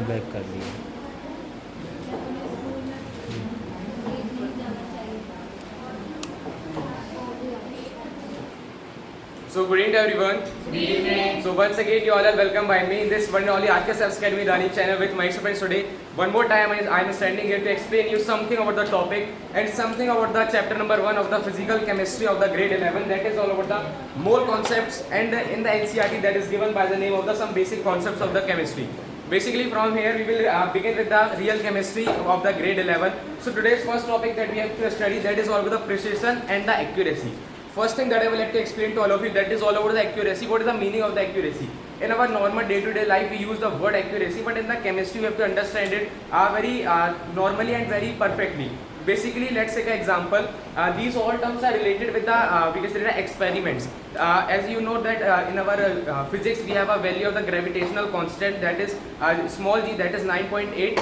Back कर दिया। So good evening everyone. Good evening. So once again you all are welcome by me in this one and only RKS Academy learning channel with my students today. One more time I am standing here to explain you something about the topic and something about the chapter number 1 of the physical chemistry of the grade 11, that is all about the mole concepts, and in the NCERT that is given by the name of the some basic concepts of the chemistry. Basically from here we will begin with the real chemistry of the grade 11. So today's first topic that we have to study, that is all about the precision and the accuracy. First thing that I would like to explain to all of you, that is all about the accuracy. What is the meaning of the accuracy? In our normal day-to-day life we use the word accuracy, but in the chemistry we have to understand it very normally and very perfectly. Basically, let's take an example. These all terms are related with the we can say the experiments. As you know that in our physics we have a value of the gravitational constant, that is small g, that is 9.8.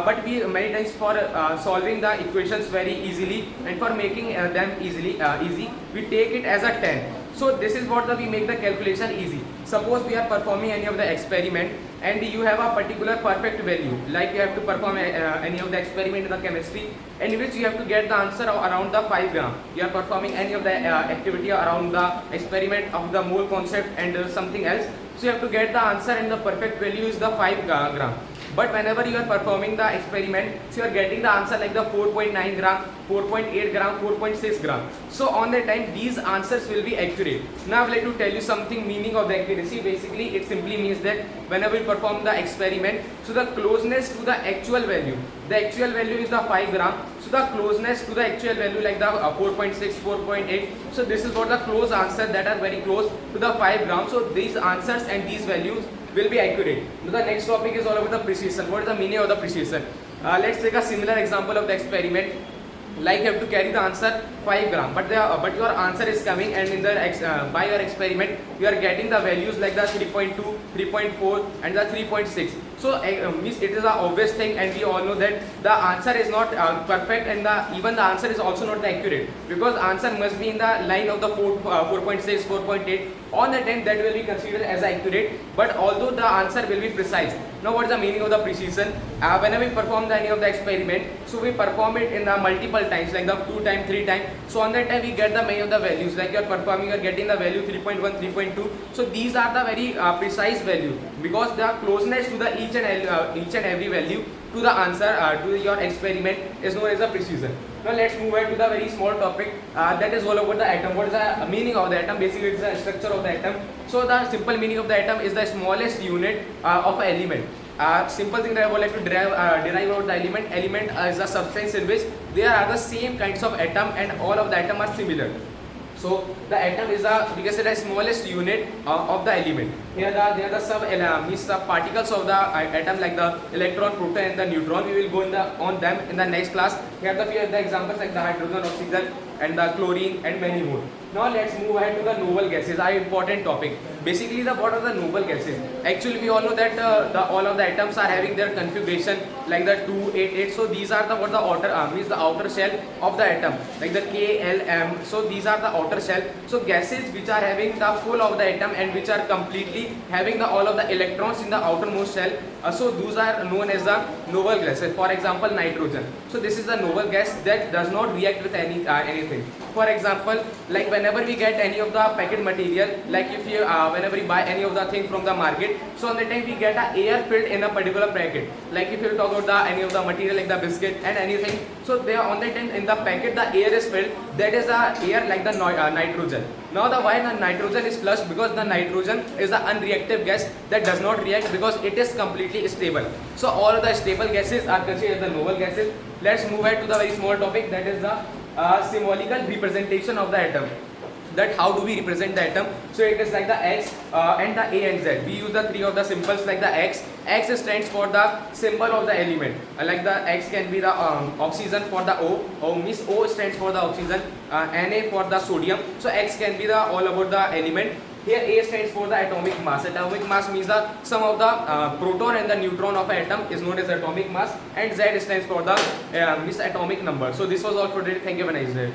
But we many times for solving the equations very easily and for making them easy, we take it as a 10. So this is what we make the calculation easy. Suppose we are performing any of the experiment and you have a particular perfect value, like you have to perform any of the experiment in the chemistry in which you have to get the answer around the 5 gram. You are performing any of the activity around the experiment of the mole concept and something else. So you have to get the answer and the perfect value is the 5 gram. But whenever you are performing the experiment, so you are getting the answer like the 4.9 gram, 4.8 gram, 4.6 gram. So on that time these answers will be accurate. Now I would like to tell you something meaning of the accuracy. Basically it simply means that whenever you perform the experiment, so the closeness to the actual value is the 5 gram. So the closeness to the actual value like the 4.6, 4.8. So this is what the close answer that are very close to the 5 gram. So these answers and these values will be accurate. Now the next topic is all about the precision. What is the meaning of the precision? Let's take a similar example of the experiment. Like you have to carry the answer 5 gram, but your answer is coming, and in the by your experiment you are getting the values like the 3.2, 3.4 and the 3.6. So it is an obvious thing, and we all know that the answer is not perfect, and even the answer is also not accurate, because answer must be in the line of the 4.6, 4.8. On the 10 that will be considered as accurate, but although the answer will be precise. Now what is the meaning of the precision? Whenever we perform any of the experiment, so we perform it in the multiple times, like the 2 times, 3 times. So on that time we get the many of the values, like you are performing, you are getting the value 3.1, 3.2. So these are the very precise value, because the closeness to the each and every value to the answer to your experiment is known as the precision. Now let's move on to the very small topic that is all about the atom. What is the meaning of the atom? Basically it's the structure of the atom. So the simple meaning of the atom is the smallest unit of an element. Simple thing that I would like to derive out the element. Element is a substance in which there are the same kinds of atom and all of the atom are similar. So the atom is the smallest unit of the element. Here there are the sub particles of the atom, like the electron, proton and the neutron. We will go on them in the next class. Here are the examples like the hydrogen, oxygen and the chlorine and many more. Now let's move ahead to the noble gases, our important topic. Basically what are the noble gases? Actually we all know that all of the atoms are having their configuration like the 288. So these are what the outer shell of the atom, like the K, L, M. So these are the outer shell. So gases which are having the full of the atom and which are completely having all of the electrons in the outermost shell. So those are known as the noble gases. For example, nitrogen. So this is the noble gas that does not react with anything. For example, like whenever we get any of the packet material, like if you whenever we buy any of the thing from the market, so on the time we get a air filled in a particular packet. Like if you talk about any of the material like the biscuit and anything, so there on the time in the packet the air is filled, that is the air like the nitrogen. Now why the nitrogen is flushed? Because the nitrogen is an unreactive gas that does not react because it is completely stable. So all of the stable gases are considered as the noble gases. Let's move ahead to the very small topic, that is the symbolical representation of the atom. That how do we represent the atom? So it is like the X and the A and Z. We use the three of the symbols like the X. X stands for the symbol of the element. Like the X can be the oxygen for the O. O stands for the oxygen. Na for the sodium. So X can be the all about the element. Here A stands for the atomic mass. Atomic mass means the sum of the proton and the neutron of an atom is known as atomic mass, and Z stands for the atomic number. So this was all for today. Thank you. Have a nice day.